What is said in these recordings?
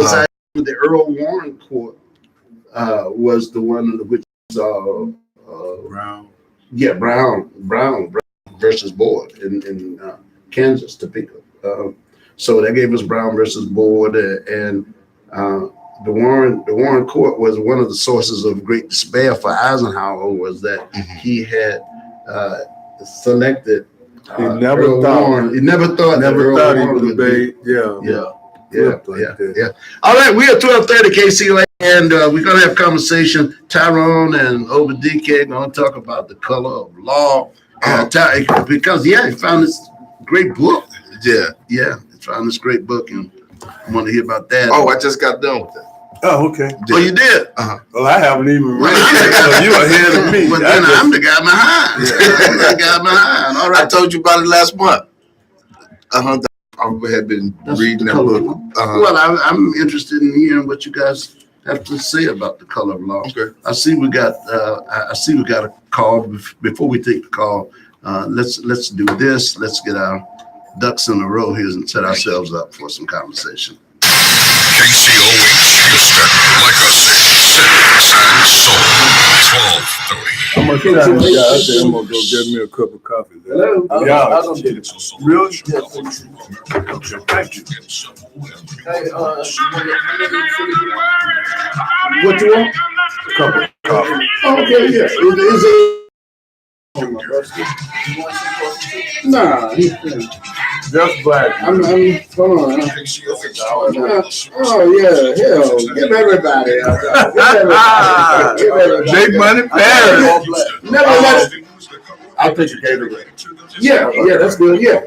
was actually the Earl Warren Court was the one which Brown. Yeah, Brown versus Board in Kansas, Topeka. So that gave us Brown versus Board, and the Warren Court was one of the sources of great despair for Eisenhower, was that he had selected. He never thought. He never thought he would be. Yeah. All right, we are 1230 KCOA, and we're gonna have a conversation. Tyrone and Over DK gonna talk about the color of law, because he found this great book. He found this great book, and I want to hear about that. Oh, I just got done with that. Oh, okay. Oh, you did? Well, I haven't even read it, so you ahead of me. Well, then I'm the guy behind. I'm the guy behind. All right. I told you about it last month. I had been reading that book. Well, I'm interested in hearing what you guys have to say about the color of law. Okay. I see we got a call. Before we take the call, let's do this. Let's get our ducks in a row here and set ourselves up for some conversation. KCOH Houston, like a city, and soul, 1230. I'm gonna try this guy out there. I'm gonna go get me a cup of coffee. Hello. Yeah. Really? Thank you. What you want? A cup of coffee. Okay, yeah. Is it? Nah, Just black. I'm hold on. Oh yeah, hell, give everybody. Give everybody. Big money Paris. Never let it. I'll take a Gatorade. Yeah, that's good. Yeah,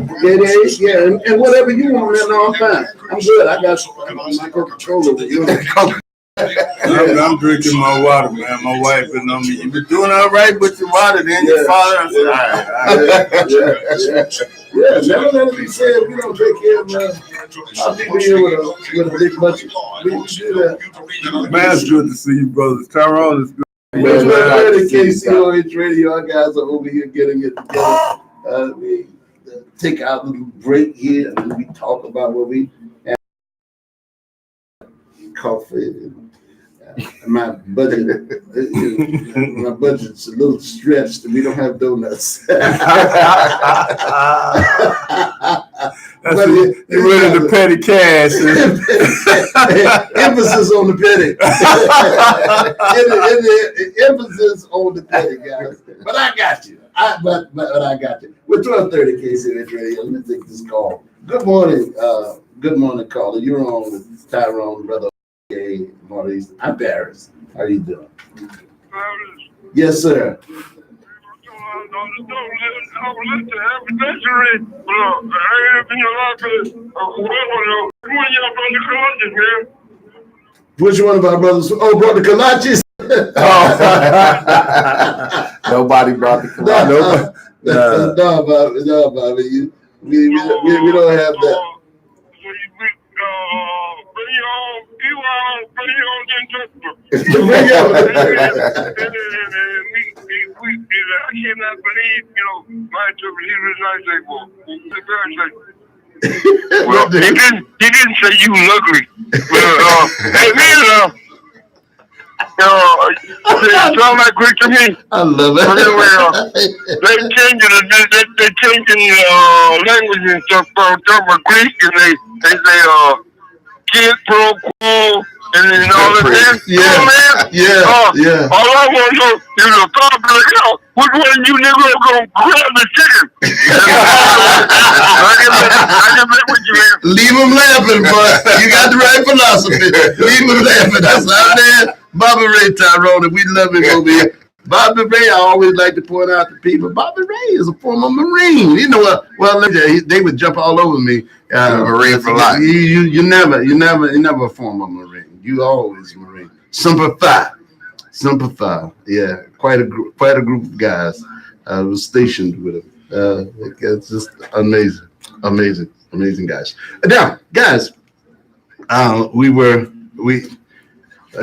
and whatever you want, then I'm fine. I'm good. I got my control over you. I'm drinking my water, man. My wife been on me. You been doing all right with your water, then your father. I said, Yeah, never let it be said we don't take care of our people here with a big budget. We do that. Man, it's good to see you, brothers. Tyrone is good. We're at KCOH Radio. Our guys are over here getting it together. We take our little break here and we talk about what we have. Coffee. My budget's a little stretched and we don't have donuts. You ready to petty cash? Emphasis on the petty. Emphasis on the petty, guys. But I got you. But I got you. We're 1230 KCOH Radio. Let me take this call. Good morning, caller. You're on with Tyrone, brother. Okay, Maurice. I'm Paris. How are you doing? Yes, sir. Which one of our brothers? Oh, Brother Kalachis. Nobody brought the No, Bobby. We don't have that. I cannot believe, my interpreter well, he didn't say you was ugly. Well, hey, man, it sound like great to me. I love it. They changing language and stuff from Greek, and they say kid pro quo and all that. Yeah. All I want to know is a popular which one of you niggas gonna grab the chicken? I can make with you, man. Leave them laughing, but you got the right philosophy. Leave them laughing. That's our man, Bobby Ray Tyrone, and we love him over here. Bobby Ray, I always like to point out to people, Bobby Ray is a former Marine. You know what? Well, they would jump all over me. Marine for life. You never a former Marine. You always a Marine. Sympathize. Yeah, quite a group of guys. I was stationed with them. It's just amazing guys. Now, guys,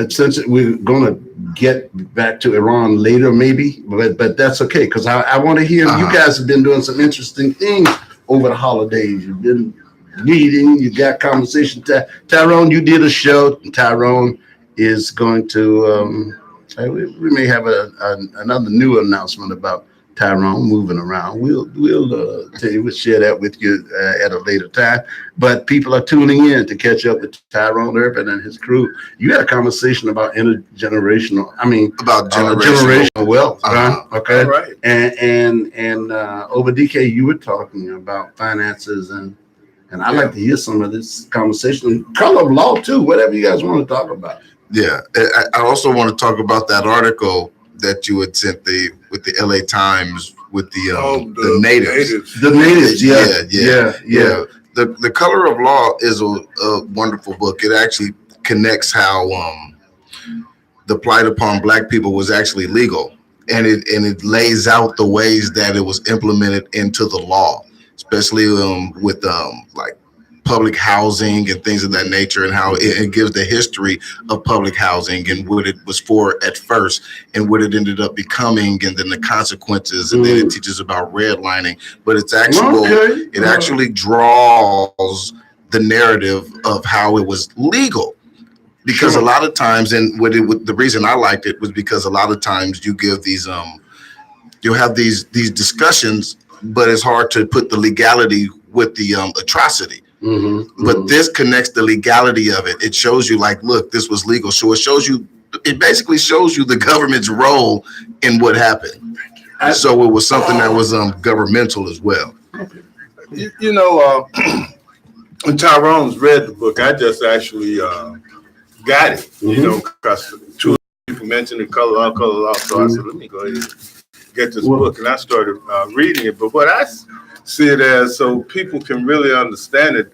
since we're gonna get back to Iran later, maybe, but that's okay because I want to hear. You guys have been doing some interesting things over the holidays. You've been meeting, you got conversation. Tyrone, you did a show. Tyrone is going to. We may have another new announcement about Tyrone moving around. We'll tell you. We'll share that with you at a later time. But people are tuning in to catch up with Tyrone Ervin and his crew. You had a conversation about intergenerational. I mean, About generational wealth, right? Okay. All right. And over DK, you were talking about finances and I'd like to hear some of this conversation. Color of law too. Whatever you guys want to talk about. Yeah, I also want to talk about that article that you had sent with the LA Times with the natives. The natives, yeah. The Color of Law is a wonderful book. It actually connects how the plight upon Black people was actually legal, and it lays out the ways that it was implemented into the law, especially with like public housing and things of that nature, and how it gives the history of public housing and what it was for at first and what it ended up becoming, and then the consequences, and then it teaches about redlining. But it's actually draws the narrative of how it was legal, because a lot of times, and the reason I liked it was because a lot of times you give these you'll have these discussions, but it's hard to put the legality with the atrocity. But this connects the legality of it. It shows you, like, look, this was legal. So it basically shows you the government's role in what happened. So it was something that was governmental as well. You know, when Tyrone's read the book, I just actually got it. You know, because two people mentioned the color law. So I said, let me go ahead and get this book, and I started reading it. But what I see it as, so people can really understand it.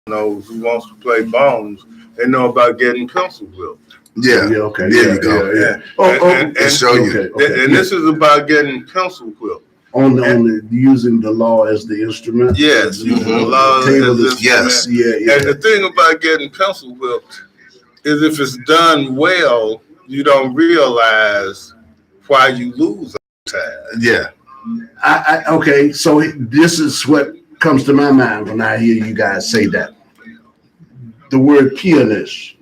Who wants to play bones, they know about getting pencil whipped. Yeah. Okay. There you go. Yeah. And show you. And this is about getting pencil whipped. On the using the law as the instrument. Yes, using the law as the instrument. Yes. Yeah. And the thing about getting pencil whipped is, if it's done well, you don't realize why you lose all the time. Yeah. Okay, so this is what comes to my mind when I hear you guys say that. The word pianist.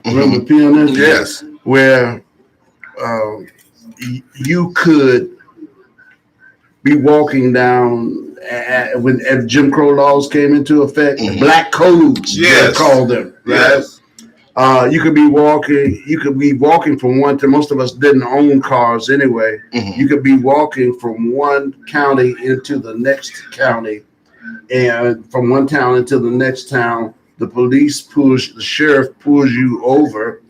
Remember pianist? Yes. Where you could be walking down when Jim Crow laws came into effect, black codes, they called them, right? Yes. You could be walking from one to, most of us didn't own cars anyway. You could be walking from one county into the next county, and from one town into the next town, the sheriff pulls you over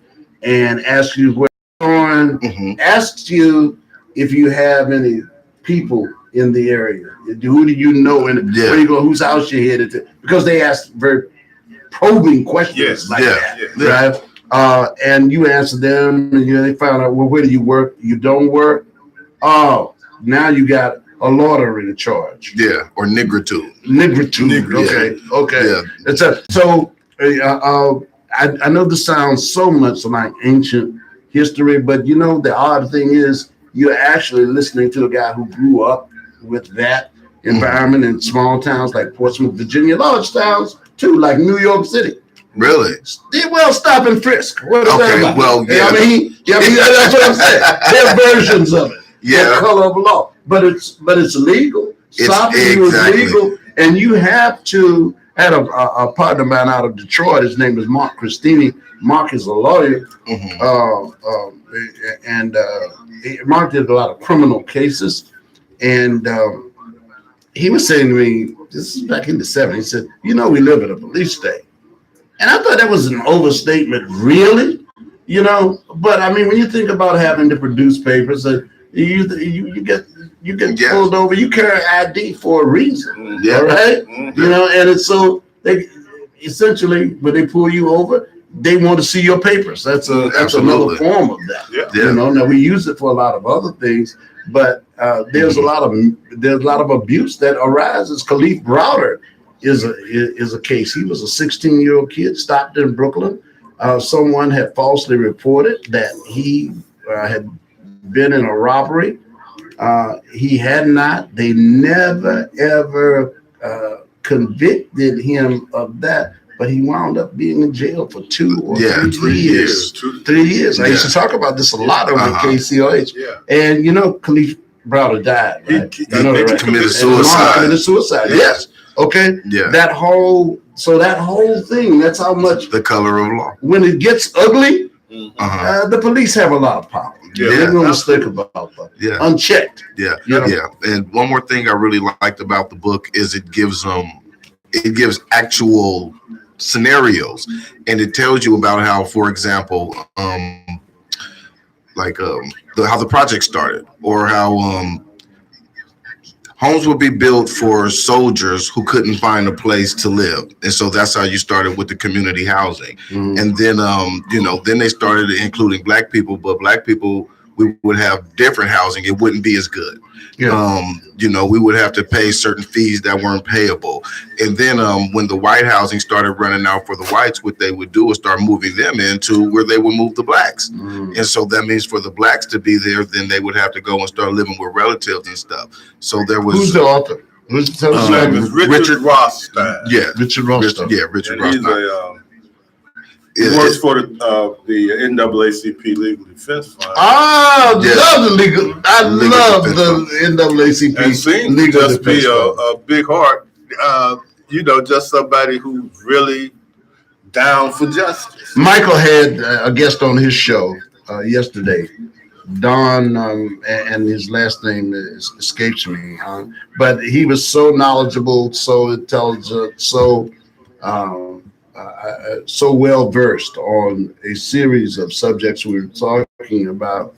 and asks you where you're going, asks you if you have any people in the area. Who do you know, and where you go, whose house you headed to? Because they ask very probing questions that, right? And you answer them, and they find out, well, where do you work? You don't work? Oh, now you got a loitering charge. Yeah, or nigritude. Okay. Yeah. I know this sounds so much like ancient history, but the odd thing is, you're actually listening to a guy who grew up with that environment in small towns like Portsmouth, Virginia, large towns too, like New York City. Really? Well, stop and frisk. What is that about? Well, yeah. That's what I'm saying. There are versions of it. Yeah. Color of law, but it's legal. Stopping you is legal, and you have to. I had a partner of mine out of Detroit. His name is Mark Christini. Mark is a lawyer, and Mark did a lot of criminal cases, and he was saying to me, this is back in the 70s, he said, we live in a police state. And I thought that was an overstatement, really, but I mean, when you think about having to produce papers, you get pulled over, you carry ID for a reason, all right? And it's so they essentially, when they pull you over, they want to see your papers. That's another form of that. Now we use it for a lot of other things, but there's a lot of abuse that arises. Khalif Browder is a case. He was a 16-year-old kid stopped in Brooklyn. Someone had falsely reported that he had been in a robbery. He had not. They never ever convicted him of that, but he wound up being in jail for 2 or 3 3 years. 3 years. I used to talk about this a lot on KCOH. Yeah. And Khalif Browder died. Right? He committed suicide. Committed suicide. Yes. Okay. Yeah. That whole thing. That's how much The color of law. when it gets ugly, the police have a lot of power. Yeah. Make no mistake about that. Yeah. Unchecked. Yeah. You know? Yeah. And one more thing I really liked about the book is it gives actual scenarios, and it tells you about how, for example, how the project started, or how homes would be built for soldiers who couldn't find a place to live, and so that's how you started with the community housing. And then then they started including black people, but black people, we would have different housing. It wouldn't be as good. We would have to pay certain fees that weren't payable. And then when the white housing started running out for the whites, what they would do is start moving them into where they would move the blacks. And so that means for the blacks to be there, then they would have to go and start living with relatives and stuff. So there was. Who's the author? His name is Richard Rothstein. Yeah, Richard Rothstein. Richard And Rothstein. he works for the NAACP Legal Defense Fund. I Yeah. love the legal. I love the NAACP And seems legal just be defense fund. a big heart, just somebody who's really down for justice. Michael had a guest on his show yesterday. Don, and his last name escapes me, but he was so knowledgeable, so intelligent, so well versed on a series of subjects. We were talking about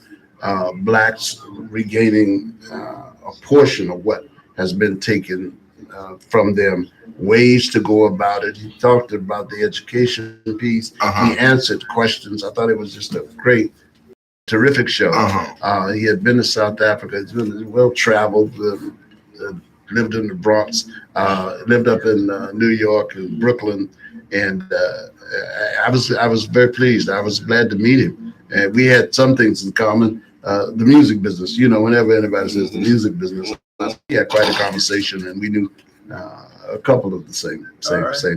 blacks regaining a portion of what has been taken from them, ways to go about it. He talked about the education piece. He answered questions. I thought it was just a great, terrific show. He had been to South Africa. He's been well-traveled, lived in the Bronx, lived up in New York and Brooklyn. And I was very pleased. I was glad to meet him. And we had some things in common. The music business, whenever anybody says the music business, we had quite a conversation, and we knew a couple of the same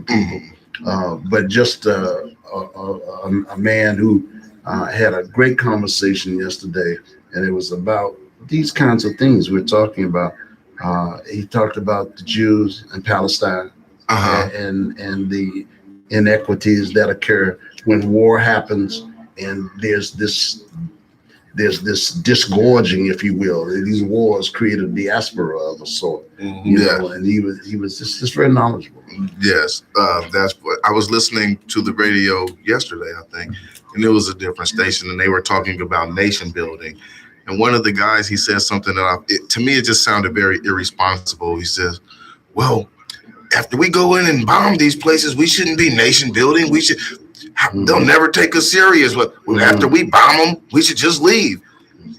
people. But just a man who had a great conversation yesterday, and it was about these kinds of things we're talking about. He talked about the Jews in Palestine and the inequities that occur when war happens, and there's this disgorging, if you will. These wars create a diaspora of a sort, and he was just very knowledgeable. Yes, that's what I was listening to the radio yesterday, I think, and it was a different station, and they were talking about nation building. And one of the guys, he said something that to me, it just sounded very irresponsible. He says, well, after we go in and bomb these places, we shouldn't be nation building. We should, they'll never take us serious. But after we bomb them, we should just leave.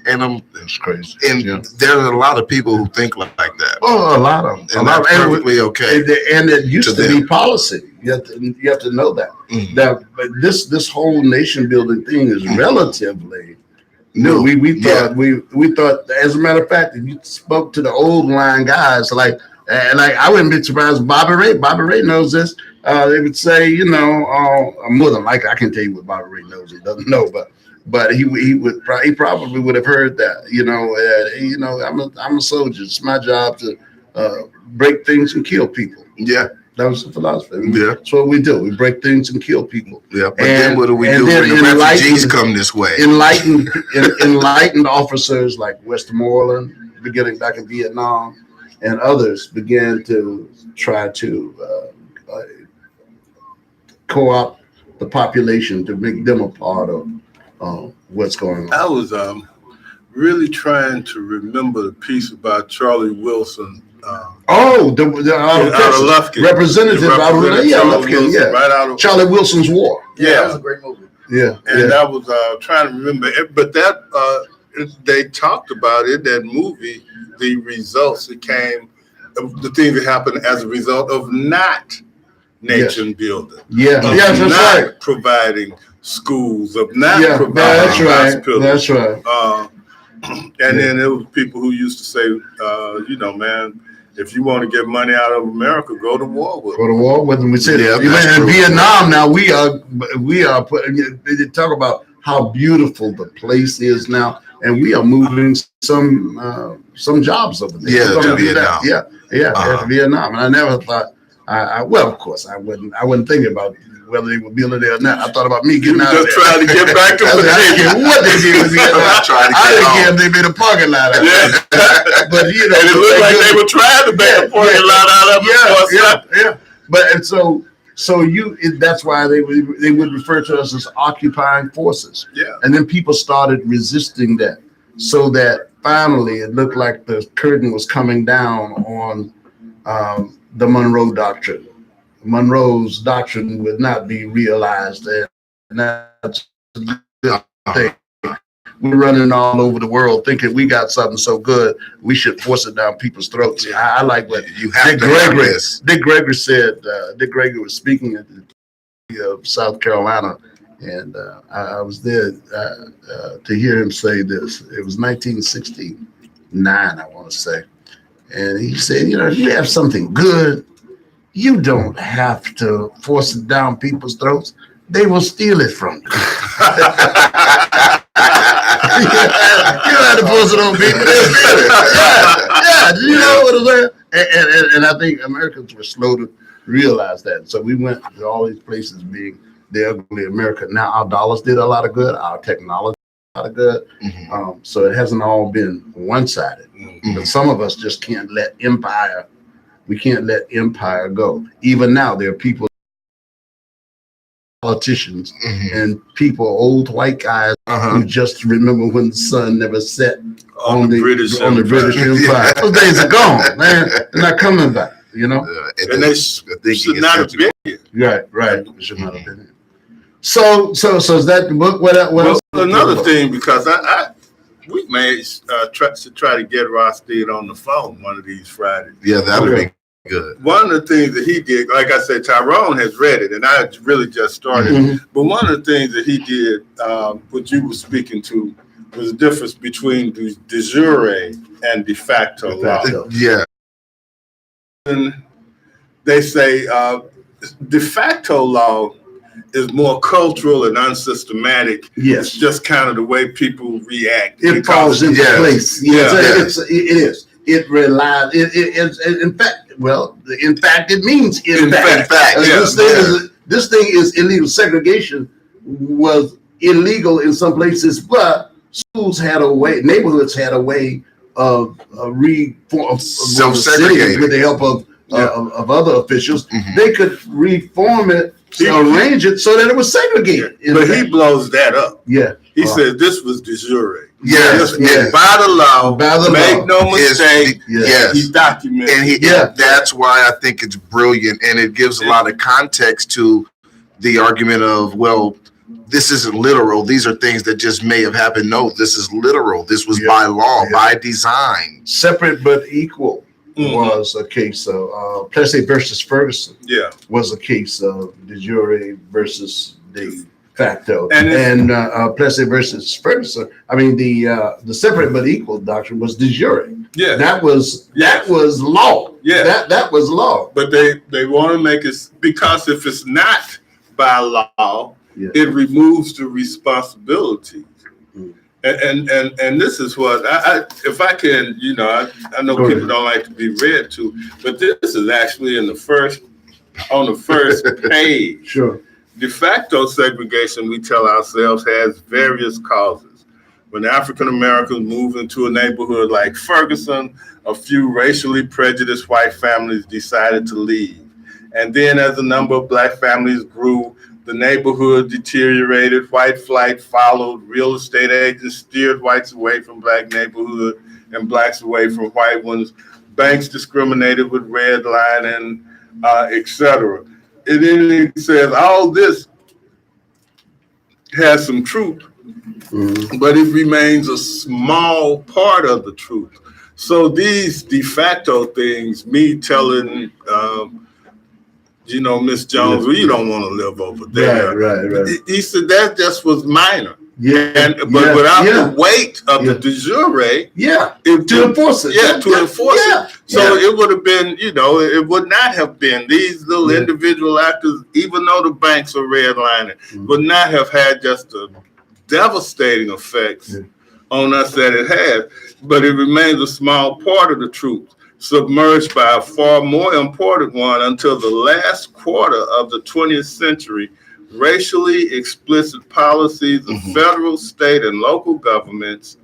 And that's crazy. And there are a lot of people who think like that. Oh, a lot of them. And that's perfectly okay. And it used to be policy. You have to know that. That this whole nation building thing is relatively new. We thought, as a matter of fact, if you spoke to the old line guys, I wouldn't be surprised. Bobby Ray knows this. They would say, more than likely, I can tell you what Bobby Ray knows. He doesn't know, but he probably would have heard that. I'm a soldier. It's my job to break things and kill people. Yeah. That was the philosophy. Yeah. That's what we do. We break things and kill people. Yeah. But then what do we do when the refugees come this way? Enlightened officers like Westmoreland, beginning back in Vietnam, and others began to try to co-opt the population to make them a part of what's going on. I was really trying to remember the piece about Charlie Wilson. Lufkin. Representative out of Lufkin, yeah. Right out of Charlie Wilson's War. Yeah, that was a great movie. Yeah. And I was trying to remember it, but that they talked about it, that movie, the results that came, the things that happened as a result of not nation building. Yeah, that's right. Providing schools, of not providing hospitals. That's right. And then there was people who used to say, man, if you want to get money out of America, go to war with them. Go to war with them. We said Yeah, even that's in true. Vietnam now we are putting. They talk about how beautiful the place is now, and we are moving some jobs over there. Yeah, We're gonna to do that. Vietnam. Yeah, to Vietnam. And I never thought. Well, of course, I wasn't thinking about whether they were building there or not. I thought about me You getting were out of just there. trying to get back to I didn't Virginia. care what they did with Vietnam. I didn't care if they made a parking lot out of it. But you know, And it looked like they were trying to make a parking lot out of it. yeah. But and so that's why they would refer to us as occupying forces. Yeah. And then people started resisting that, so that finally it looked like the curtain was coming down on the Monroe Doctrine. Monroe's doctrine would not be realized, and that's the thing. We're running all over the world thinking we got something so good we should force it down people's throats. I like what You have Dick to have Gregory. this. Dick Gregory said. Dick Gregory was speaking at the University of South Carolina, and I was there to hear him say this. It was 1969, I want to say, and he said, if you have something good, you don't have to force it down people's throats. They will steal it from you. You don't have to force it on people. They'll steal it. Yeah. You know what I'm saying? And I think Americans were slow to realize that. So we went to all these places being the ugly America. Now our dollars did a lot of good. Our technology did a lot of good. Mhm. So it hasn't all been one-sided. Mhm. But some of us just can't let empire. We can't let empire go. Even now, there are people, politicians, Mhm. and people, old white guys Uh-huh. who just remember when the sun never set On the British Empire. Yeah. Those days are gone, man. They're not coming back. And And they thinking should is not have such a- been here. Right. It should not have been. So is that the book? What else? Another thing, because we may try to get Rothstein on the phone one of these Fridays. Yeah, that would Okay. be good. One of the things that he did, like I said, Tyrone has read it, and I really just started. Mhm. But one of the things that he did, what you were speaking to, was the difference between de jure and de facto law. Yeah. And they say de facto law is more cultural and unsystematic. Yes. It's just kind of the way people react. It falls into Yes. place. Yeah. It is. It relies. In fact, it means in fact. This thing is illegal. Segregation was illegal in some places, but schools had a way. Neighborhoods had a way of reform, Self-segregating. with the help of other officials. Mhm. They could reform it, arrange it so that it was segregated. But he blows that up. Yeah. He said this was de jure. Yes, This was yes. by the law. By the make law. no mistake. Yes. He documented. And that's why I think it's brilliant, and it gives a lot of context to the argument of, well, this isn't literal. These are things that just may have happened. No, this is literal. This was by law, by design. Separate but equal Mhm. was a case of Plessy versus Ferguson Yeah. was a case of de jure versus de facto. And Plessy versus Ferguson, I mean the separate but equal doctrine was de jure. Yeah. That was law. Yeah. That was law. But they want to make it, because if it's not by law, Yeah. it removes the responsibility. Mm. And this is what I if I can, I know Go people ahead. don't like to be read to, but this is actually on the first page. Sure. De facto segregation, we tell ourselves, has various causes. When African Americans move into a neighborhood like Ferguson, a few racially prejudiced white families decided to leave. And then as the number of black families grew, the neighborhood deteriorated, white flight followed, real estate agents steered whites away from black neighborhood and blacks away from white ones, banks discriminated with redlining, etc. It then says all this has some truth, but it remains a small part of the truth. So these de facto things, me telling Miss Jones, well, you don't want to live over there. Right. He said that just was minor. But without the weight of the de jure, to enforce it. To enforce it. So it would have been, it would not have been these little individual actors, even though the banks are redlining, would not have had just the devastating effects on us that it has. But it remains a small part of the truth, submerged by a far more important one until the last quarter of the 20th century. Racially explicit policies of federal, state, and local governments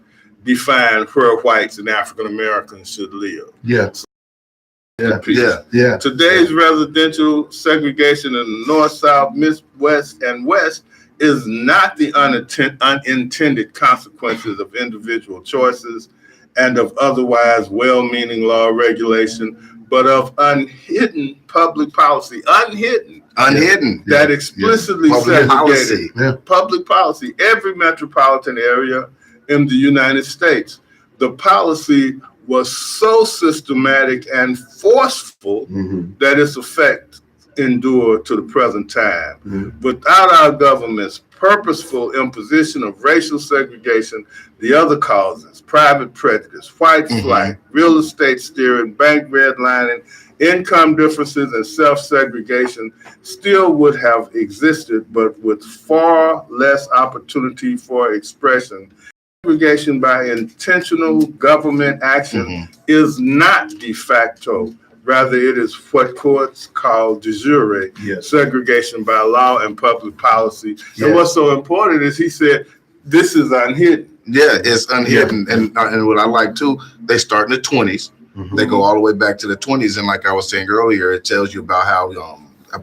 define where whites and African Americans should live. Today's residential segregation in the North, South, Midwest, and West is not the unintended consequences of individual choices and of otherwise well-meaning law regulation, but of unhidden public policy, that explicitly segregated public policy. Every metropolitan area in the United States, the policy was so systematic and forceful that its effect endured to the present time. Without our government's purposeful imposition of racial segregation, the other causes, private prejudice, white flight, real estate steering, bank redlining, income differences, and self-segregation still would have existed, but with far less opportunity for expression. Segregation by intentional government action is not de facto. Rather, it is what courts call de jure segregation by law and public policy. And what's so important is he said, this is unhidden. Yeah, it's unhidden. And what I like too, they start in the 20s. They go all the way back to the 20s. And like I was saying earlier, it tells you about how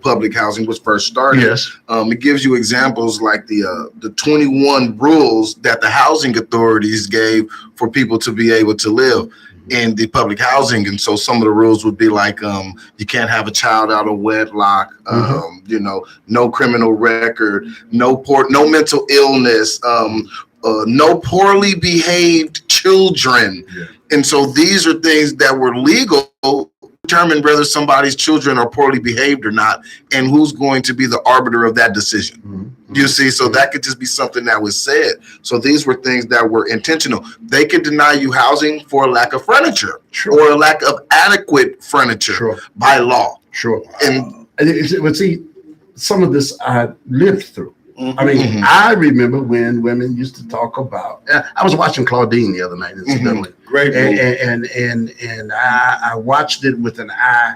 public housing was first started. It gives you examples like the 21 rules that the housing authorities gave for people to be able to live in the public housing. And so some of the rules would be like, you can't have a child out of wedlock, no criminal record, no mental illness, no poorly behaved children. And so these are things that were legal to determine whether somebody's children are poorly behaved or not, and who's going to be the arbiter of that decision. You see, so that could just be something that was said. So these were things that were intentional. They could deny you housing for a lack of furniture or a lack of adequate furniture by law. And but see, some of this I lived through. I mean, I remember when women used to talk about. I was watching Claudine the other night, incidentally. Great movie. And I watched it with an eye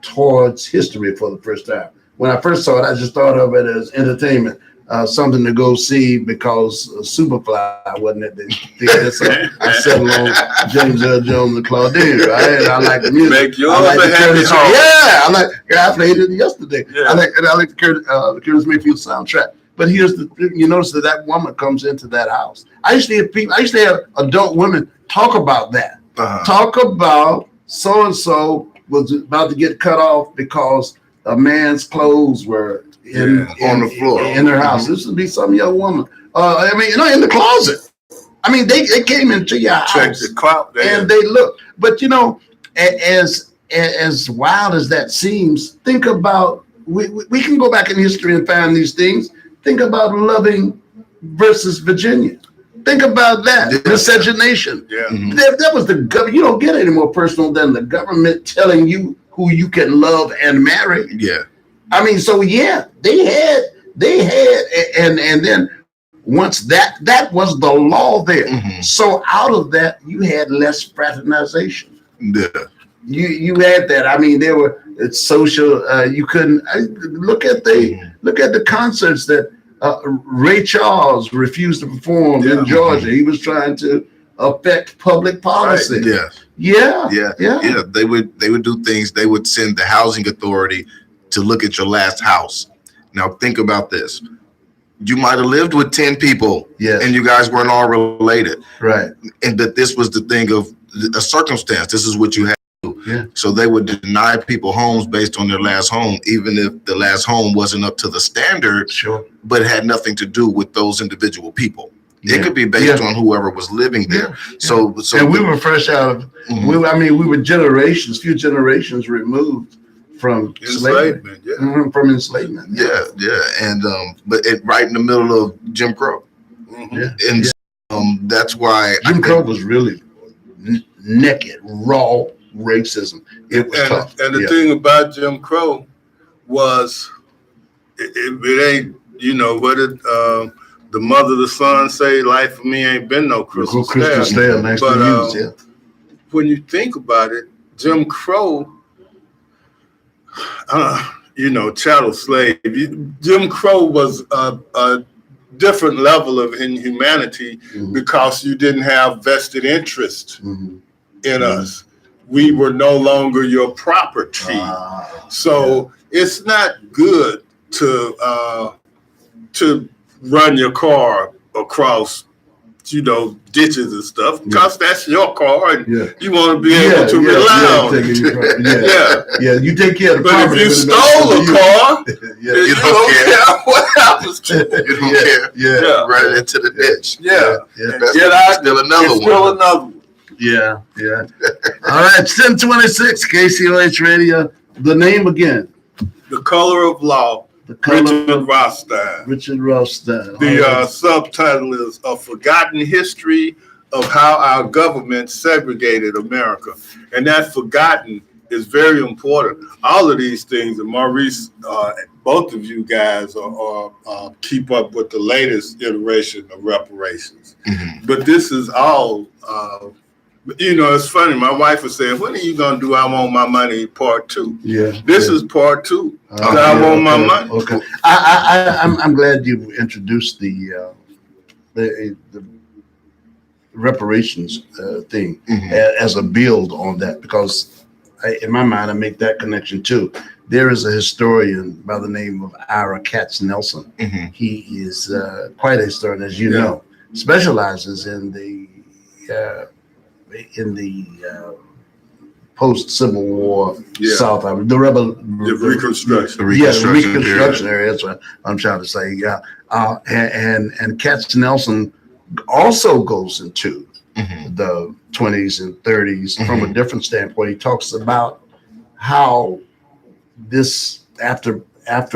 towards history for the first time. When I first saw it, I just thought of it as entertainment, something to go see because Superfly wasn't at the theater. So I sat along James Earl Jones and Claudine, right? And I like the music. Make yours a happy home. I played it yesterday. I like the Curtis Mayfield soundtrack. But you notice that woman comes into that house. I used to have adult women talk about that. Talk about so-and-so was about to get cut off because a man's clothes were on the floor in her house. This would be some young woman. In the closet. I mean, they came into your house and they looked. But as wild as that seems, think about we can go back in history and find these things. Think about Loving versus Virginia. Think about that. Miscegenation. That was the government. You don't get any more personal than the government telling you who you can love and marry. I mean, so they had, and then once that was the law there. So out of that, you had less fraternization. You had that. I mean, it's social. You couldn't look at the concerts that Ray Charles refused to perform in Georgia. He was trying to affect public policy. They would do things. They would send the housing authority to look at your last house. Now think about this. You might have lived with 10 people and you guys weren't all related. Right. And that this was the thing of a circumstance. This is what you had. So they would deny people homes based on their last home, even if the last home wasn't up to the standard, but it had nothing to do with those individual people. It could be based on whoever was living there. So and we were fresh out of, we were few generations removed from enslavement. From enslavement. And but right in the middle of Jim Crow. And that's why Jim Crow was really naked, raw racism. It was tough. And the thing about Jim Crow was it ain't, what did the mother of the son say? Life for me ain't been no crystal stair. Nice but to use, when you think about it, Jim Crow, chattel slave. Jim Crow was a different level of inhumanity because you didn't have vested interest in us. We were no longer your property. So it's not good to run your car across, ditches and stuff, because that's your car, and you want to be able to rely on it. You take care of the but property. If you stole a car, you don't care what happens to it. You don't care. Run it into the ditch. That's still another one. Yeah. All right, it's 1026 KCOH Radio. The name again. The Color of Law. Richard Rothstein. The subtitle is A Forgotten History of How Our Government Segregated America. And that forgotten is very important. All of these things, and Maurice, both of you guys are keep up with the latest iteration of reparations. But this is all, it's funny. My wife was saying, when are you going to do I Want My Money Part 2? This is Part 2. I Want My Money. Okay. I'm glad you introduced the reparations thing as a build on that, because in my mind, I make that connection too. There is a historian by the name of Ira Katz Nelson. He is quite a historian, as you know, specializes in the post-Civil War South Africa, the Reconstruction. The Reconstruction area. That's what I'm trying to say. And Katz Nelson also goes into the 20s and 30s from a different standpoint. He talks about how this after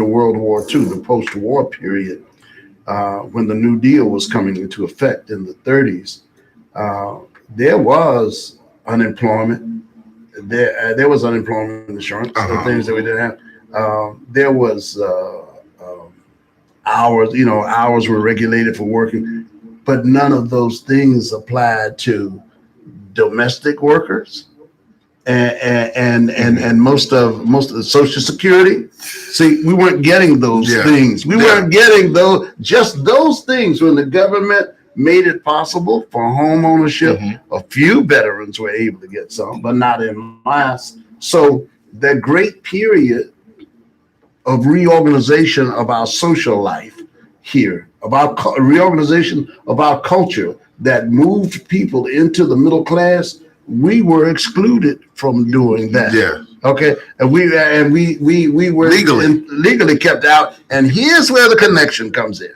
World War II, the post-war period, when the New Deal was coming into effect in the 30s, there was unemployment. There was unemployment insurance, things that we didn't have. There was hours. Hours were regulated for working, but none of those things applied to domestic workers and most of the Social Security. See, we weren't getting those things. We weren't getting those things when the government made it possible for home ownership. A few veterans were able to get some, but not in mass. So that great period of reorganization of our social life here, about reorganization of our culture that moved people into the middle class, we were excluded from doing that. Okay, and we were legally kept out. And here's where the connection comes in.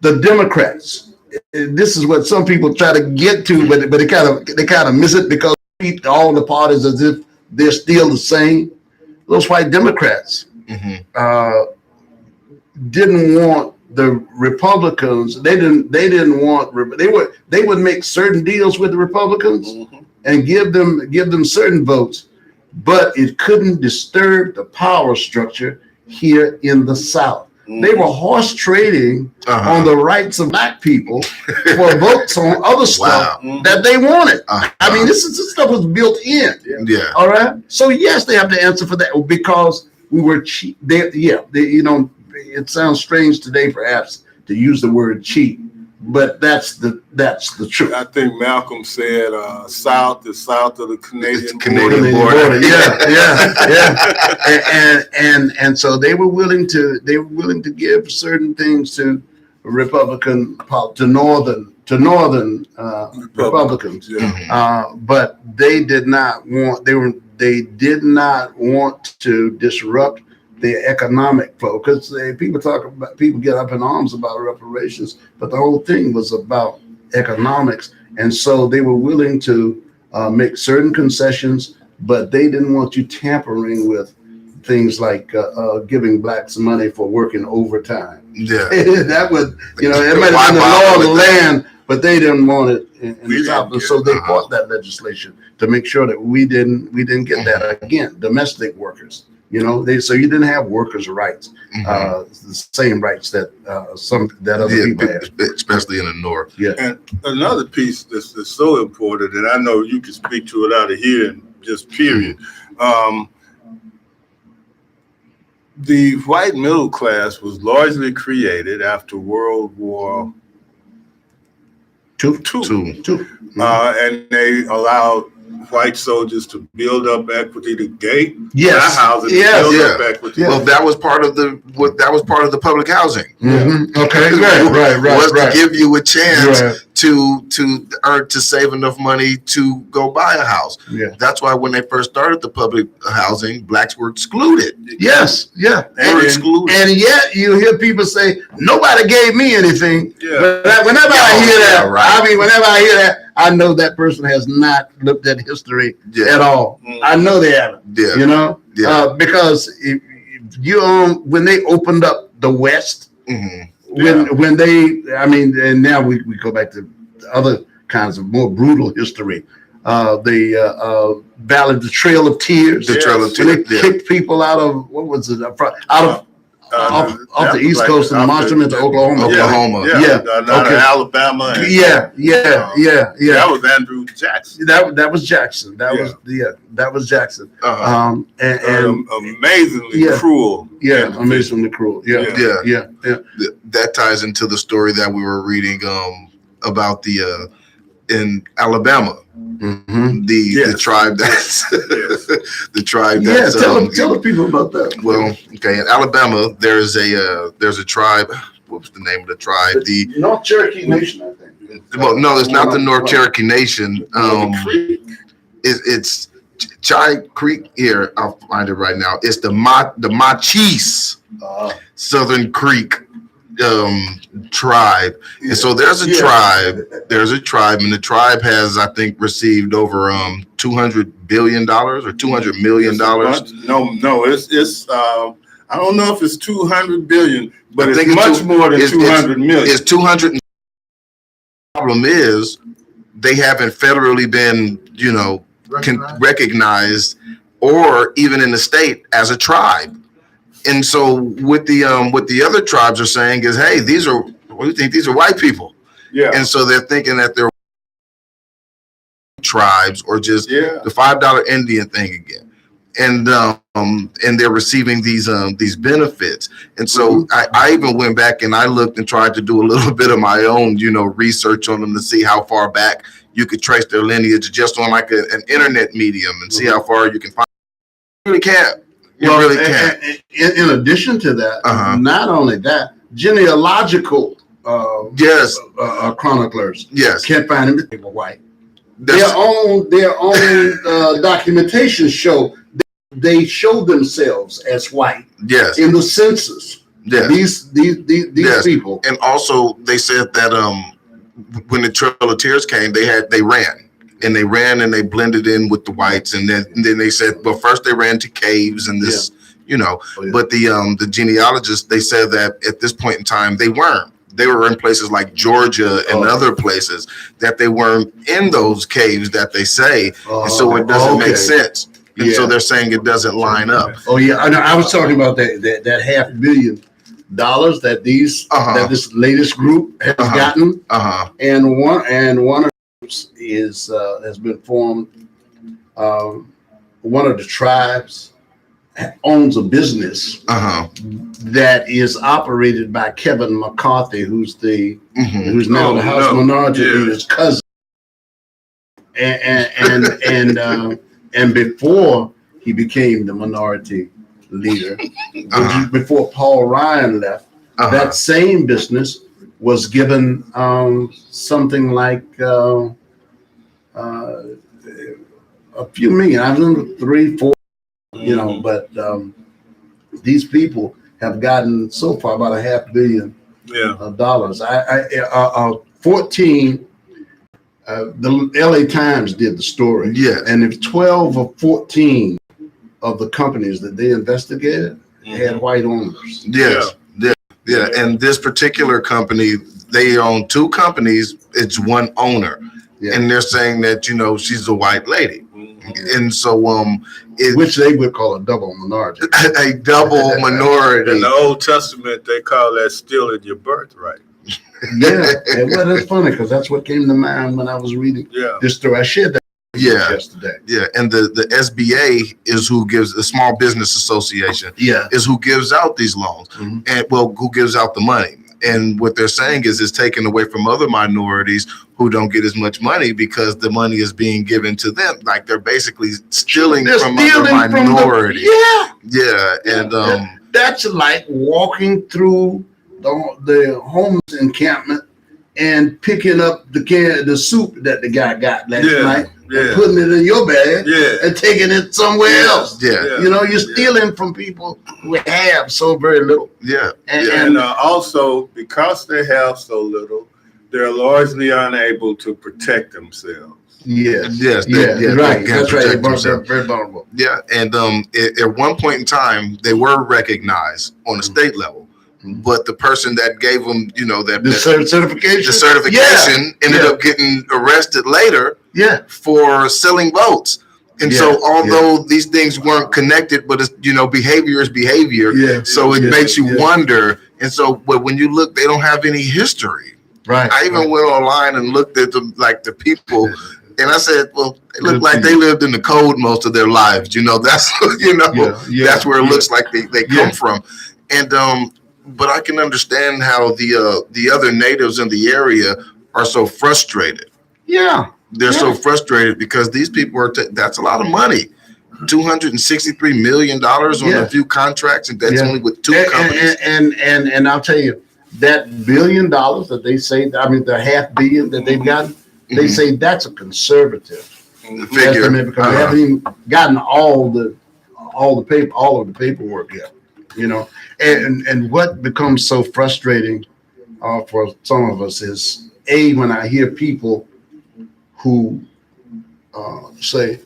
The Democrats. This is what some people try to get to, but they kind of miss it because they treat all the parties as if they're still the same. Those white Democrats didn't want the Republicans. They would make certain deals with the Republicans and give them certain votes, but it couldn't disturb the power structure here in the South. They were horse trading on the rights of black people for votes on other stuff that they wanted. I mean, this stuff was built in. All right. So yes, they have to answer for that because we were cheap. It sounds strange today, perhaps, to use the word cheap, but that's the truth. I think Malcolm said south is south of the Canadian border. And so they were willing to give certain things to northern Republicans, but they did not want to disrupt the economic flow, because people get up in arms about reparations, but the whole thing was about economics, and so they were willing to make certain concessions, but they didn't want you tampering with things like giving blacks money for working overtime. Yeah. That would, it might have been the law of the land, but they didn't want it in the South, and so they fought that legislation to make sure that we didn't get that again. Domestic workers, so you didn't have workers' rights, the same rights that other people have, especially in the North. Yeah. And another piece that's so important, and I know you can speak to it out of here, and just period. The white middle class was largely created after World War II. And they allowed white soldiers to build up equity, to gate houses, build up equity. Well, that was part of the public housing. Okay, right. Was to give you a chance to save enough money to go buy a house. Yeah. That's why when they first started the public housing, blacks were excluded. Yes, yeah. They were excluded. And yet you hear people say, nobody gave me anything. Yeah. But whenever I hear that, whenever I hear that, I know that person has not looked at history at all. I know they haven't. Yeah. Because if when they opened up the West, when they, and now we go back to other kinds of more brutal history. The Valley, the Trail of Tears. The Trail of When Tears. they kicked people out of, what was it? Off the East Coast and marched them into Oklahoma. Out of Alabama. And, that was Andrew Jackson. That was Jackson. That was Jackson. And amazingly cruel. Yeah, amazingly cruel. Yeah. That ties into the story that we were reading about in Alabama. The tribe that's the tribe that's tell the people about that. Well, okay, in Alabama there's a tribe. What's the name of the tribe? The North Cherokee Nation, I think. Well, no, it's not the North Cherokee Nation. It's Chai Creek here. I'll find it right now. It's the Machis Southern Creek tribe. And so there's a tribe, and the tribe has, I think, received over $200 billion or $200 million. No, it's I don't know if it's 200 billion, but it's much more than 200 million. It's 200. Problem is they haven't federally been, recognized, or even in the state as a tribe. And so what the other tribes are saying is, hey, we think these are white people. Yeah. And so they're thinking that they're tribes or just the $5 Indian thing again. And they're receiving these benefits. And so I even went back and I looked and tried to do a little bit of my own, research on them to see how far back you could trace their lineage just on like an internet medium and see how far you can find. You really can't. You really can't. In addition to that, not only that, genealogical chroniclers can't find them. They were white. Their own documentation show they show themselves as white. Yes. In the census. Yes. These people. And also they said that when the Trail of Tears came, they ran. And they ran and they blended in with the whites, and then they said, well, first they ran to caves and this, But the genealogists, they said that at this point in time they weren't. They were in places like Georgia and other places that they weren't in those caves that they say, and so it doesn't make sense. And so they're saying it doesn't line up. Oh yeah, I was talking about that $500 million that that this latest group has gotten, and one of is has been formed. One of the tribes owns a business that is operated by Kevin McCarthy, who's now the House Minority Leader's cousin, and before he became the Minority Leader, before Paul Ryan left, that same business was given something like a few million. I don't know, 3, 4, but these people have gotten so far about $500 million dollars. 14. The LA Times did the story. Yes. And if 12 or 14 of the companies that they investigated had white owners. Yes. Yeah. And this particular company, they own two companies. It's one owner. Yeah. And they're saying that, she's a white lady. And so, which they would call a double minority. A double minority. In the Old Testament, they call that stealing your birthright. Yeah. And well, that's funny because that's what came to mind when I was reading this story. I shared that yesterday. Yeah. And the SBA is who gives the Small Business Association. Yeah. Is who gives out these loans and who gives out the money. And what they're saying is it's taken away from other minorities who don't get as much money because the money is being given to them. Like they're basically stealing from other minorities. Yeah. And that's like walking through the homeless encampment and picking up the soup that the guy got last night and putting it in your bag and taking it somewhere else. Yeah. You're stealing from people who have so very little. Yeah. And also, because they have so little, they're largely unable to protect themselves. Yes. Right. That's right. They're very vulnerable. Yeah. And at one point in time, they were recognized on a state level. But the person that gave them, the certification ended up getting arrested later for selling votes. And so although these things weren't connected, but it's, behavior is behavior. Yeah. So it makes you wonder. And so but when you look, they don't have any history. Right. I even went online and looked at the people and I said, well, they look like they lived in the cold most of their lives. That's, that's where it looks like they come from. And, but I can understand how the other natives in the area are so frustrated. Yeah. They're so frustrated because these people that's a lot of money. $263 million on a few contracts, and that's only with two companies. And I'll tell you, that $1 billion that they say, the $500 million that they've gotten, they say that's a conservative figure estimate because they haven't even gotten all of the paperwork yet. And what becomes so frustrating for some of us is when I hear people who say,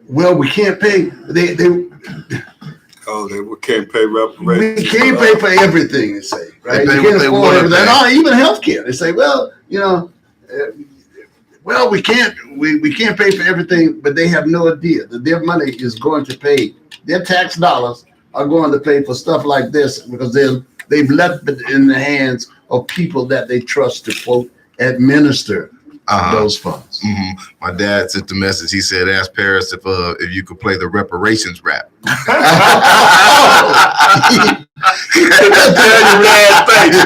"Well, we can't pay." They can't pay reparations. We can't pay for everything. They say, right? They you can't afford everything. No, even healthcare. They say, "Well, we can't pay for everything," but they have no idea that their money is going to pay. Their tax dollars are going to pay for stuff like this because they've left it in the hands of people that they trust to quote administer those funds. My dad sent the message. He said, "Ask Paris if you could play the reparations rap." Thanks,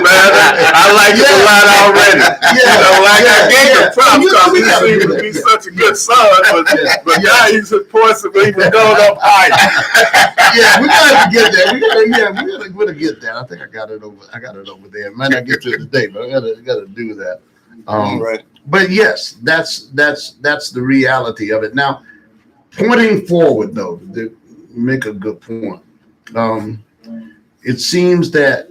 man. I like it a lot already. I gave the props because he seemed to be such a good son, but now he's supposed to be going up high. We got to get that. We're gonna get that. I think I got it over there. Might not get to it today, but I gotta do that. Right. But yes, that's the reality of it. Now, pointing forward, though, to make a good point, it seems that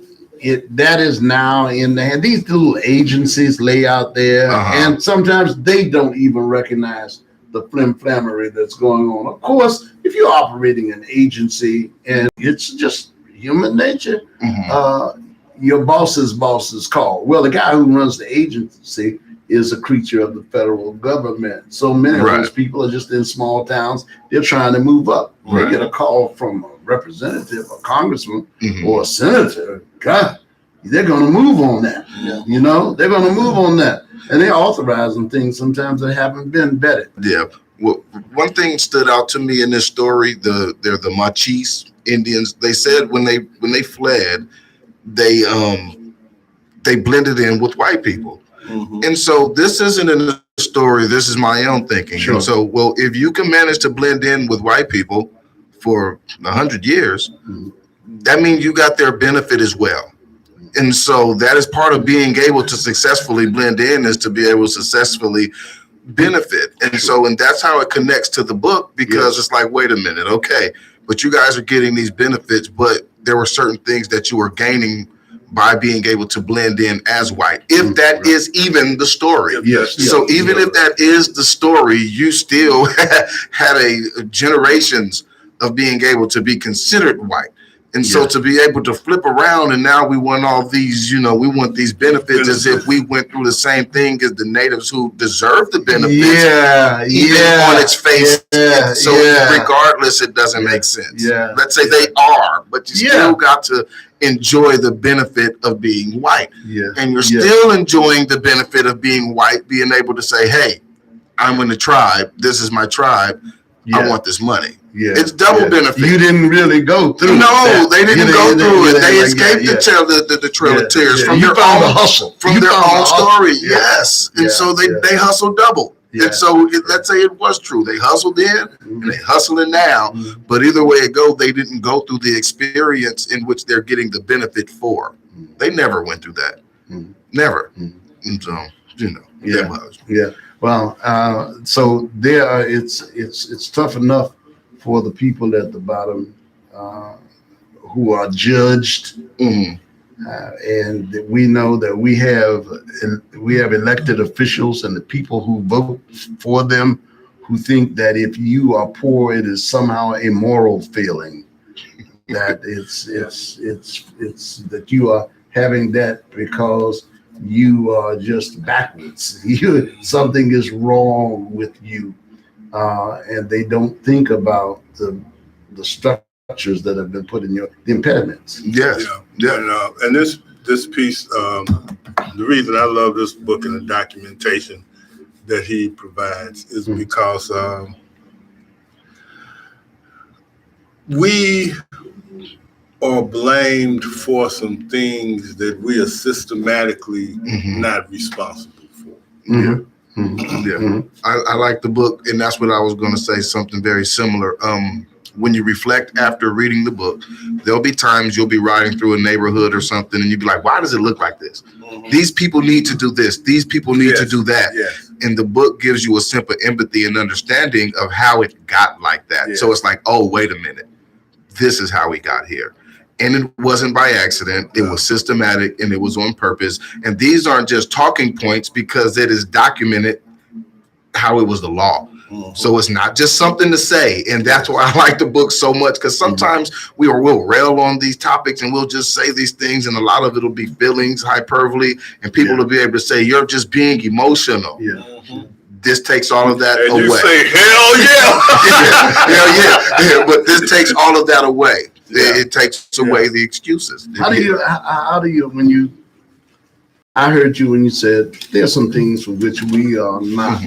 that is now in the hand. These little agencies lay out there, and sometimes they don't even recognize the flim-flammery that's going on. Of course, if you're operating an agency and it's just human nature, your boss's call. Well, the guy who runs the agency is a creature of the federal government. So many of those people are just in small towns. They're trying to move up. They get a call from a representative, a congressman, or a senator. God, they're going to move on that. They're going to move on that. And they're authorizing things sometimes that haven't been vetted. Yeah. Well, one thing stood out to me in this story, they're the Machis Indians. They said when they fled, they blended in with white people. And so this isn't in the story. This is my own thinking. Sure. So, well, if you can manage to blend in with white people for 100 years, that means you got their benefit as well. And so that is part of being able to successfully blend in, is to be able to successfully benefit. And so, and that's how it connects to the book, because it's like, wait a minute, okay, but you guys are getting these benefits, but there were certain things that you were gaining by being able to blend in as white, if that is even the story. So even if that is the story, you still had a generations of being able to be considered white. And so to be able to flip around and now we want all these, we want these benefits as if we went through the same thing as the natives who deserve the benefits. Even on its face. So regardless, it doesn't make sense. Let's say they are, but you still got to enjoy the benefit of being white. And you're still enjoying the benefit of being white, being able to say, hey, I'm in the tribe. This is my tribe. I want this money. It's double benefit. You didn't really go through. No, they didn't go through it. They escaped the Trail of Tears from their own hustle, from their own story. Yes, and so they hustle double. And so let's say it was true. They hustled then, and they hustling now. But either way it goes, they didn't go through the experience in which they're getting the benefit for. They never went through that. Never. And so Well, so there are, it's tough enough for the people at the bottom who are judged, and we know that we have elected officials and the people who vote for them who think that if you are poor, it is somehow a moral failing, that it's that you are having that because you are just backwards. Something is wrong with you, and they don't think about the structures that have been put in the impediments. And this piece, the reason I love this book and the documentation that he provides is because we are blamed for some things that we are systematically not responsible for. I like the book, and that's what I was going to say, something very similar. When you reflect after reading the book, there'll be times you'll be riding through a neighborhood or something, and you'll be like, why does it look like this? These people need to do this. These people need to do that. And the book gives you a simple empathy and understanding of how it got like that. So it's like, oh, wait a minute. This is how we got here. And it wasn't by accident. It was systematic and it was on purpose. And these aren't just talking points because it is documented how it was the law. So it's not just something to say. And that's why I like the book so much, because sometimes we'll rail on these topics and we'll just say these things, and a lot of it'll be feelings, hyperbole, and people will be able to say, you're just being emotional. This takes all of that away. You say, hell yeah. But this takes all of that away. It takes away the excuses. How do you I heard you when you said there's some things for which we are not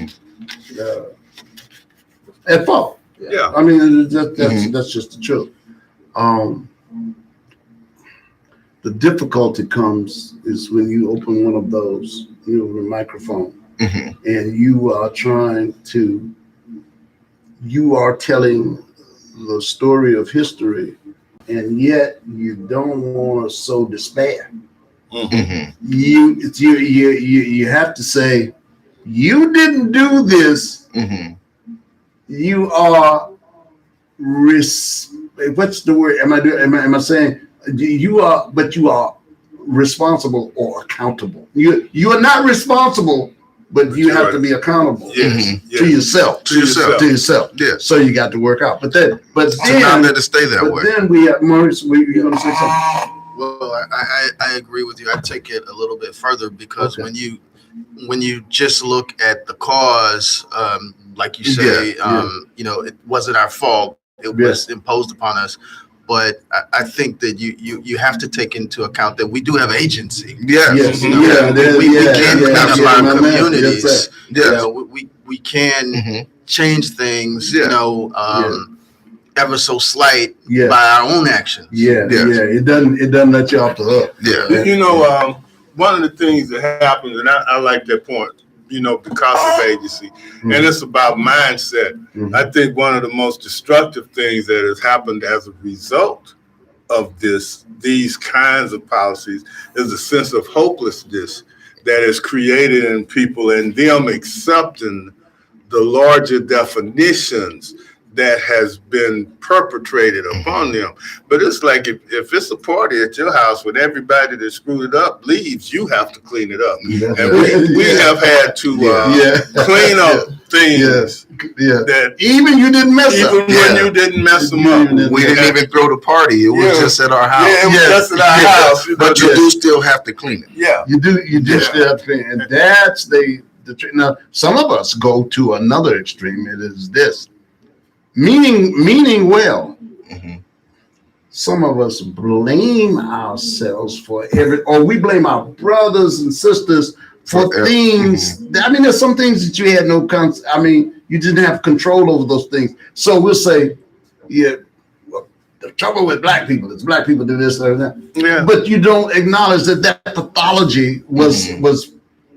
at fault. I mean, that's just the truth. The difficulty comes is when you open one of those, the microphone, and you are telling the story of history, and yet you don't want to sow despair. You have to say, you didn't do this. You are what's the word? Am I saying you are? But you are responsible or accountable. You are not responsible, but you have to be accountable to yourself. To yourself. So you got to work out. But then not let it stay that way. But then we have Maurice. You're going to say something? Well, I agree with you. I take it a little bit further because when you just look at the cause, like you say, it wasn't our fault. It was imposed upon us. But I think that you have to take into account that we do have agency. We can clean up our communities. We can change things. Ever so slight by our own actions. It doesn't let you off the hook. One of the things that happens, and I like that point, because of agency, and it's about mindset. I think one of the most destructive things that has happened as a result of these kinds of policies is a sense of hopelessness that is created in people, and them accepting the larger definitions that has been perpetrated upon them. But it's like if it's a party at your house when everybody that screwed it up leaves, you have to clean it up. And we have had to clean up things that even you didn't mess up. even when you didn't mess them up. We didn't even throw the party. It was just at our house. Yeah, it was just at our house. But you do still have to clean it. Yeah. You do still have to clean, and that's the now. Some of us go to another extreme. It is this meaning well. Mm-hmm. Some of us blame ourselves for or we blame our brothers and sisters for things. Mm-hmm. I mean, there's some things that you had no you didn't have control over those things. So we'll say, well, the trouble with black people is black people do this or that. Yeah. But you don't acknowledge that pathology was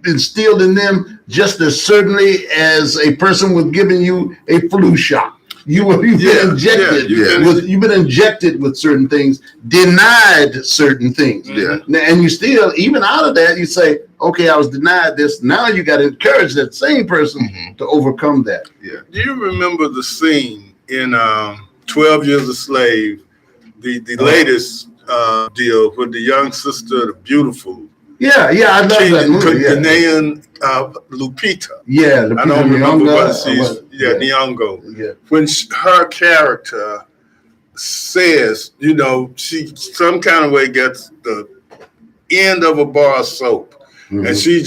instilled in them just as certainly as a person was giving you a flu shot. You've been injected. You've been injected with certain things, denied certain things. Yeah. And you still, even out of that, you say, okay, I was denied this. Now you got to encourage that same person to overcome that. Yeah. Do you remember the scene in 12 Years a Slave, the latest deal with the young sister, the beautiful? Yeah, I love that movie. Ghanaian Lupita. Yeah, I don't remember what she's. Yeah, Nyong'o. Yeah. When her character says, she some kind of way gets the end of a bar of soap, and she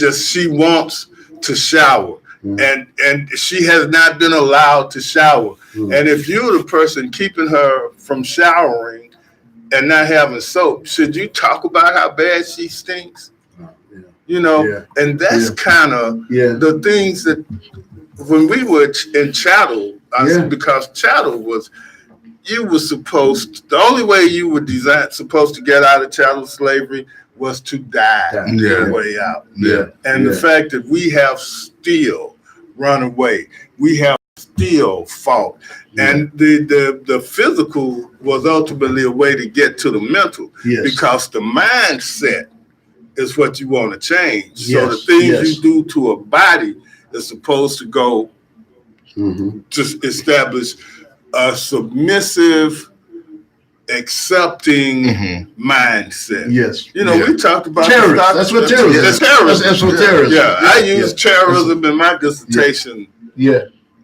wants to shower, and she has not been allowed to shower. And if you're the person keeping her from showering and not having soap, should you talk about how bad she stinks? And that's kind of the things that when we were in chattel, because chattel was, you were the only way you were supposed to get out of chattel slavery was to die your way out. And the fact that we have still run away, we have still fought. And the physical was ultimately a way to get to the mental, because the mindset is what you want to change. So the things you do to a body is supposed to go to establish a submissive, accepting mindset. Yes. We talked about terrorism. That's what terrorism is. That's what terrorism is. Yeah, I use terrorism in my dissertation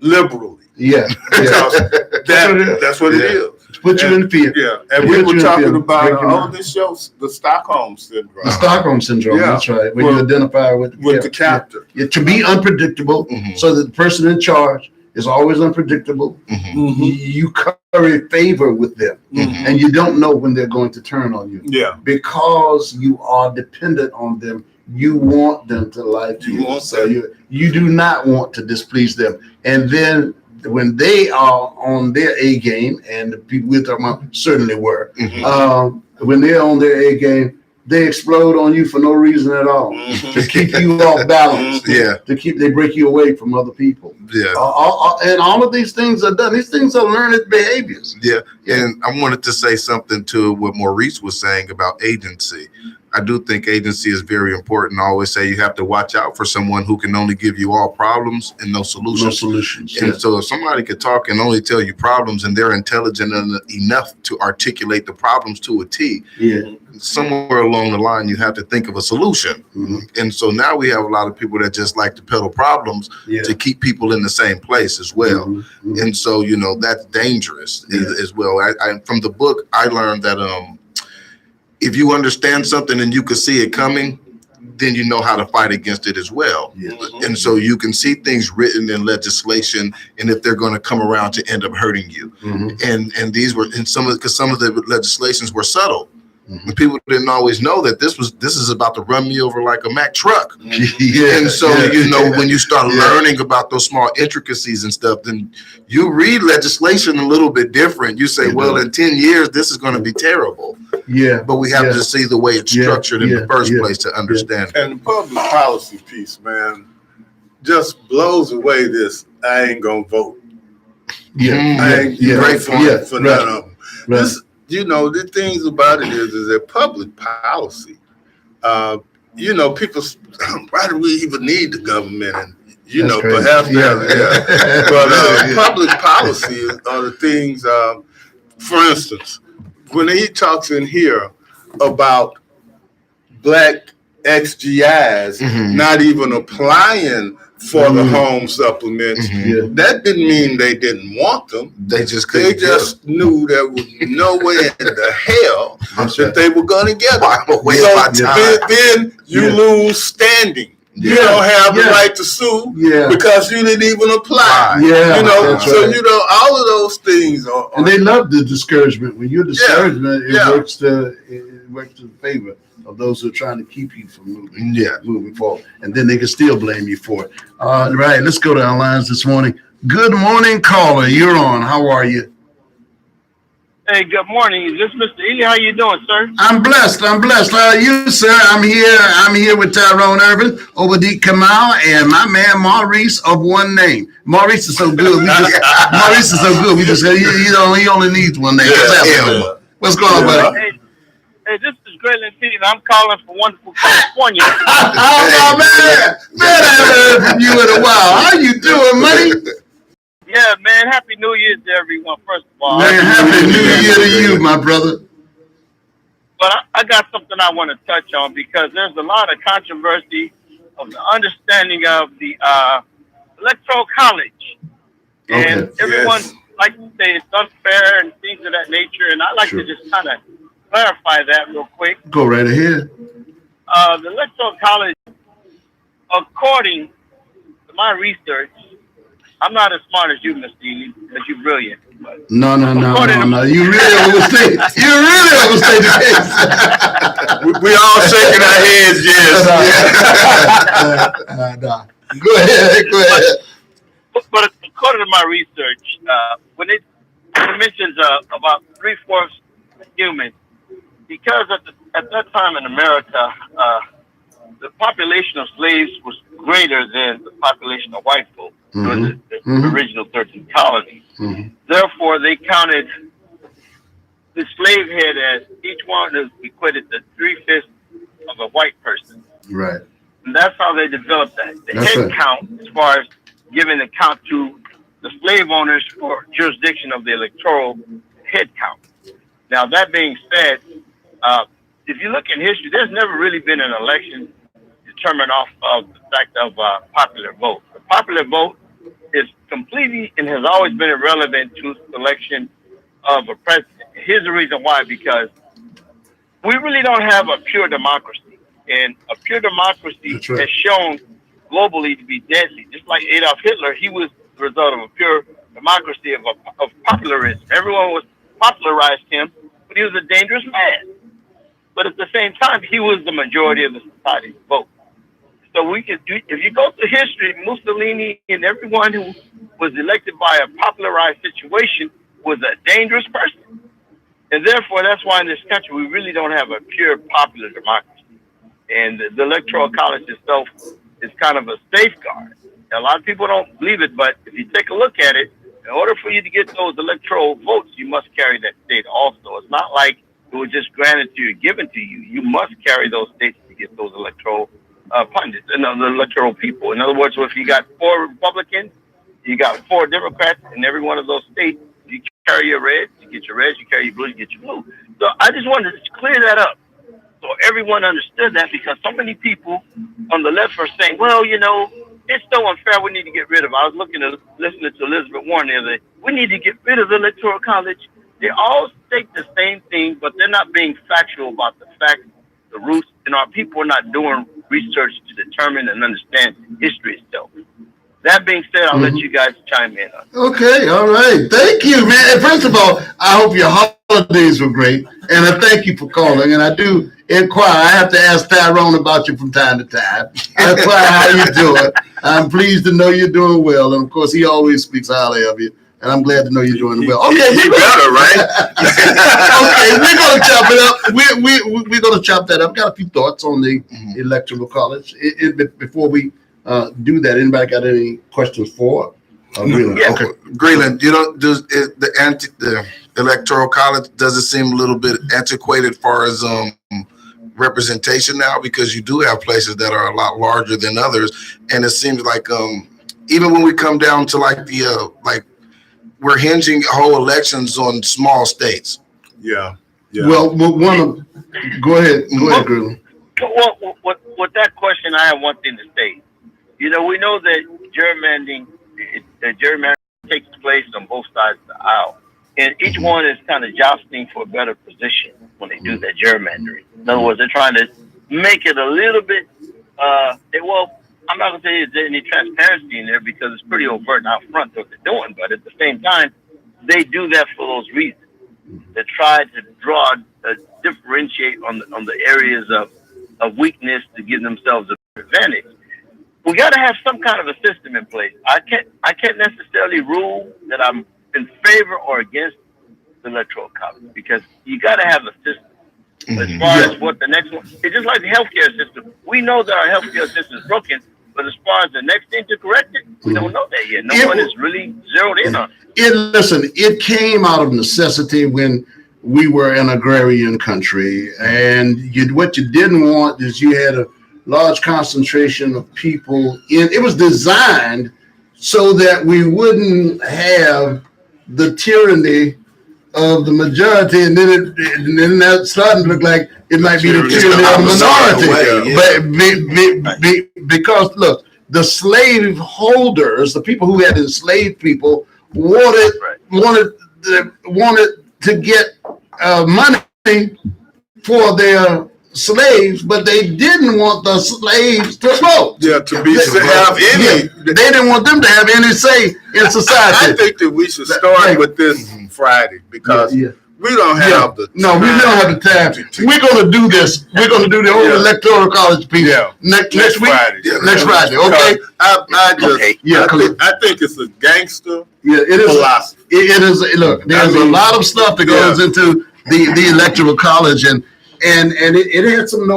liberally. Because that's what it is. Put you in fear. And we were talking about this show, the Stockholm Syndrome. The Stockholm Syndrome, that's right. When you identify with the captor. To be unpredictable, so that the person in charge is always unpredictable. You curry favor with them, and you don't know when they're going to turn on you. Yeah. Because you are dependent on them. You want them to lie to you. So you do not want to displease them. And then when they are on their A game, and the people we're talking about certainly were, when they're on their A game, they explode on you for no reason at all, to keep you off balance. They break you away from other people. And all of these things are done. These things are learned behaviors. And I wanted to say something to what Maurice was saying about agency. I do think agency is very important. I always say you have to watch out for someone who can only give you all problems and no solutions. No solutions. And so if somebody could talk and only tell you problems, and they're intelligent enough to articulate the problems to a T, somewhere along the line you have to think of a solution. And so now we have a lot of people that just like to peddle problems to keep people in the same place as well. And so that's dangerous as well. I from the book I learned that if you understand something and you can see it coming, then you know how to fight against it as well. And so you can see things written in legislation, and if they're going to come around to end up hurting you. And these were some of the legislations were subtle. And people didn't always know that this is about to run me over like a Mack truck. And so when you start learning about those small intricacies and stuff, then you read legislation a little bit different. You say, well, in 10 years this is going to be terrible. But we have to see the way it's structured in the first place to understand. And the public policy piece, man, just blows away this I ain't gonna vote. I ain't great for none of them. This, the things about it is that public policy, people, why do we even need the government? And, perhaps, but public policy are the things, for instance, when he talks in here about black XGIs not even applying for the home supplements. Yeah. That didn't mean they didn't want them. They just They couldn't just knew there was no way in the hell that they were going to get them. So then you lose standing. You don't have the right to sue because you didn't even apply. Yeah, you know, that's so right. you know all of those things are. And they love the discouragement. When you're discouragement, it works to the favor of those who are trying to keep you from moving forward. And then they can still blame you for it. All right, let's go to our lines this morning. Good morning, caller. You're on. How are you? Hey, good morning. Is this Mr. Eley? How you doing, sir? I'm blessed. How are you, sir? I'm here with Tyrone, Ervin, Obadiah Kamal, and my man Maurice of one name. Maurice is so good. Maurice is so good. We just he only needs one name. What's going on, buddy? Hey, this is Grayland City. I'm calling from wonderful California. Oh, man, I haven't heard from you in a while. How you doing, money? Yeah, man. Happy New Year to everyone, first of all. Man, happy New Year to you, my brother. But I got something I want to touch on because there's a lot of controversy of the understanding of the electoral college. And everyone likes to say it's unfair and things of that nature. And I like to just kind of clarify that real quick. Go right ahead. The electoral college, according to my research, I'm not as smart as you, Mr. Eley, because you're brilliant. No. You really overstate the case. We all shaking our heads, Nah. Go ahead. But according to my research, when it mentions about 3/4 humans, because at that time in America, the population of slaves was greater than the population of white folk. The original 13 colonies. Therefore, they counted the slave head as each one is equated to 3/5 of a white person. Right. And that's how they developed that. The head count, as far as giving the count to the slave owners for jurisdiction of the electoral head count. Now, that being said, if you look in history, there's never really been an election determined off of the fact of popular vote. The popular vote is completely and has always been irrelevant to the selection of a president. Here's the reason why, because we really don't have a pure democracy. And a pure democracy has shown globally to be deadly. Just like Adolf Hitler, he was the result of a pure democracy of popularism. Everyone was popularized him, but he was a dangerous man. But at the same time, he was the majority of the society's vote. So we could do, if you go through history, Mussolini and everyone who was elected by a popularized situation was a dangerous person. And therefore, that's why in this country, we really don't have a pure popular democracy. And the Electoral College itself is kind of a safeguard. A lot of people don't believe it, but if you take a look at it, in order for you to get those electoral votes, you must carry that state also. It's not like it was just granted to you, given to you. You must carry those states to get those electoral pundits and the electoral people. In other words, if you got 4 Republicans, you got 4 Democrats in every one of those states, you carry your reds, you get your reds, you carry your blue, you get your blue. So I just wanted to clear that up so everyone understood that, because so many people on the left are saying, well, you know, it's so unfair, we need to get rid of it. I was listening to Elizabeth Warren the other day. We need to get rid of the Electoral College. They all state the same thing, but they're not being factual about the facts, the roots, and our people are not doing research to determine and understand history itself. That being said, I'll let you guys chime in on it. Okay, all right. Thank you, man. First of all, I hope your holidays were great, and I thank you for calling. And I do inquire. I have to ask Tyrone about you from time to time. I inquire how you doing. I'm pleased to know you're doing well, and of course, he always speaks highly of you. And I'm glad to know you're doing well. Okay, you better, right? Okay, we're gonna chop it up. We're gonna chop that up. I've got a few thoughts on the Electoral College. Before we do that, anybody got any questions for? Greenland? Yeah. Okay, Greenland. You know, does the Electoral College, does it seem a little bit antiquated as far as representation now? Because you do have places that are a lot larger than others, and it seems like even when we come down to like the we're hinging whole elections on small states. Yeah. Well, go ahead, Greenland. Well, with that question, I have one thing to say. we know that gerrymandering takes place on both sides of the aisle, and each one is kind of jostling for a better position when they do that gerrymandering. In other words, they're trying to make it a little bit. I'm not gonna say there's any transparency in there because it's pretty overt and out front what they're doing. But at the same time, they do that for those reasons. They try to differentiate on the areas of weakness to give themselves a advantage. We got to have some kind of a system in place. I can't necessarily rule that I'm in favor or against the electoral college because you got to have a system. As far as what the next one, it's just like the healthcare system. We know that our healthcare system is broken, but as far as the next thing to correct it, we don't know that yet. No one is really zeroed in on it. Listen, it came out of necessity when we were an agrarian country, and what you didn't want is you had a large concentration of people it was designed so that we wouldn't have the tyranny of the majority, and then that starting to look like it might be the tyranny of the minority. Because look, the slave holders, the people who had enslaved people, wanted to get money for their slaves, but they didn't want the slaves to vote. Yeah, have any. They didn't want them to have any say in society. I think that we should start with this Friday because we don't have the time. No, we don't have the time. We're going to do this. We're going to do the whole electoral college piece next week. Friday. Next Friday, okay? I think it's a gangster philosophy. It is. Look, there's a lot of stuff that goes into the electoral college, and it had some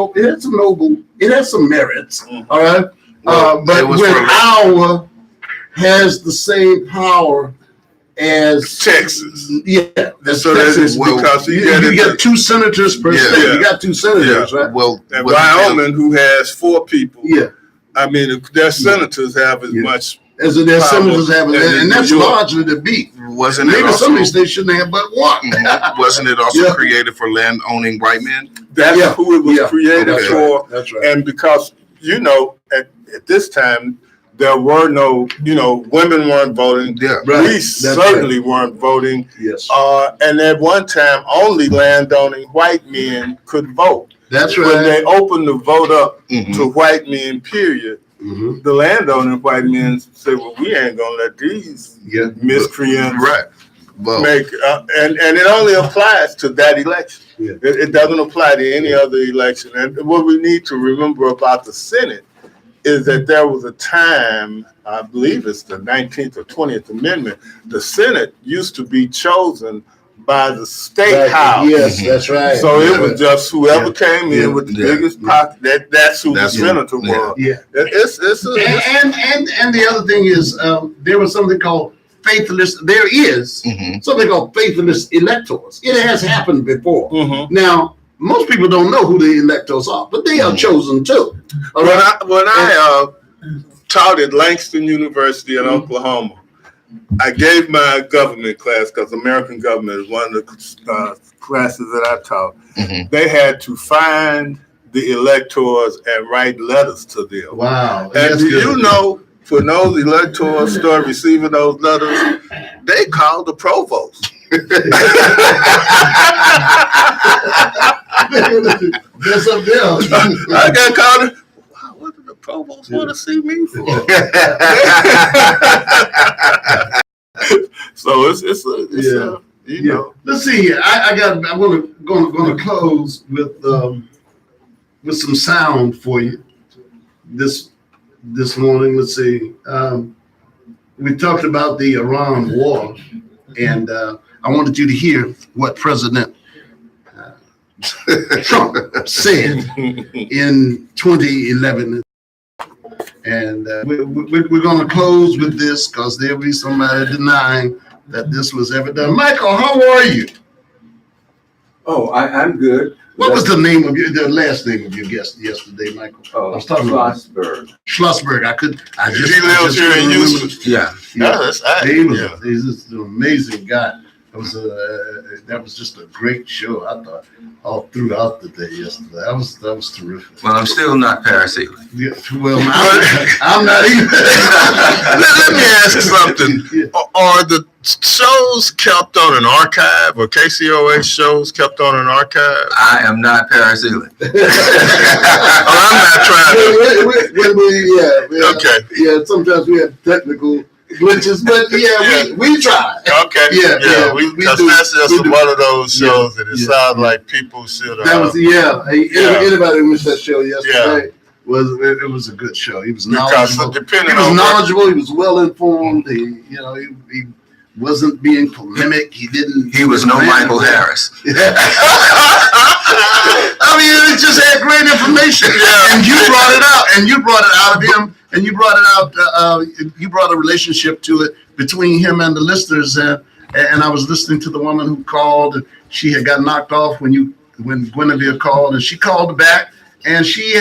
merits. All right, but when Iowa has the same power as Texas, so Texas, because you get 2 senators per state. You got 2 senators, right? Well, and Wyoming, who has 4 people. Yeah, I mean, their senators have as much as their senators have, and that's largely the beat. Wasn't maybe some of these states shouldn't have but one? Wasn't it also created for land owning white men? That's who it was created for. That's right. And because at this time there were no, women weren't voting. Yeah, we certainly weren't voting. Yes. And at one time, only landowning white men could vote. That's right. When they opened the vote up to white men, period, the landowning white men said, "Well, we ain't gonna let these miscreants make." And it only applies to that election. Yeah. It doesn't apply to any other election. And what we need to remember about the Senate is that there was a time, I believe it's the 19th or 20th Amendment, the Senate used to be chosen by the state house. Yes, that's right. So it was just whoever came in with the biggest pocket, that's who the senator was. Yeah. And the other thing is there was something called faithless. There is something called faithless electors. It has happened before. Now, most people don't know who the electors are, but they are chosen too. When I taught at Langston University in Oklahoma, I gave my government class, because American government is one of the classes that I taught. They had to find the electors and write letters to them. Wow. And do you know, for those electors start receiving those letters, they called the provost. There's something else. I got called it. What did the provost want to see me for? So it's you know. Let's see here. I'm going to close with some sound for you this morning. Let's see. We talked about the Iran war, and I wanted you to hear what President Trump said in 2011. And we're going to close with this because there'll be somebody denying that this was ever done. Michael, how are you? Oh, I'm good. What was the last name of your guest yesterday, Michael? Oh, I was talking Schlossberg. Schlossberg. He lives here in Houston. Yeah. He's just an amazing guy. That was just a great show. I thought all throughout the day yesterday. That was terrific. Well, I'm still not parasailing. Yeah, well, I'm not even. Let me ask something. Are the shows kept on an archive, or KCOA shows kept on an archive? I am not parasailing. I'm not trying to. Okay. Yeah, sometimes we have technical glitches, but we try. Okay. Yeah. Because that's just one of those shows that it sounds like people should have. That was anybody who watched that show yesterday. It was a good show. He was knowledgeable. He was well informed. He wasn't being polemic. He was no Michael Harris. I mean, it just had great information. And you brought it out. And you brought it out of him. And you brought it out. You brought a relationship to it between him and the listeners. And I was listening to the woman who called. And she had got knocked off when Guinevere called, and she called back. And she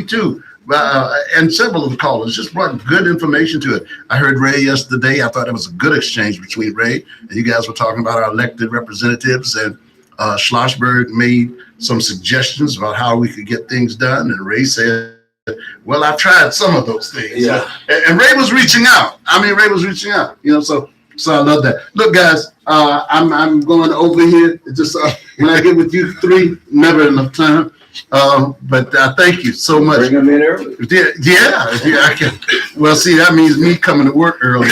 too, and several of the callers just brought good information to it. I heard Ray yesterday. I thought it was a good exchange between Ray and you guys were talking about our elected representatives, and Schlossberg made some suggestions about how we could get things done. And Ray said, well, I've tried some of those things. Yeah. And Ray was reaching out. So I love that. Look, guys, I'm going over here. It's just when I get with you three, never enough time. But thank you so much. Bring them in early. Yeah, I can. Well, see, that means me coming to work early.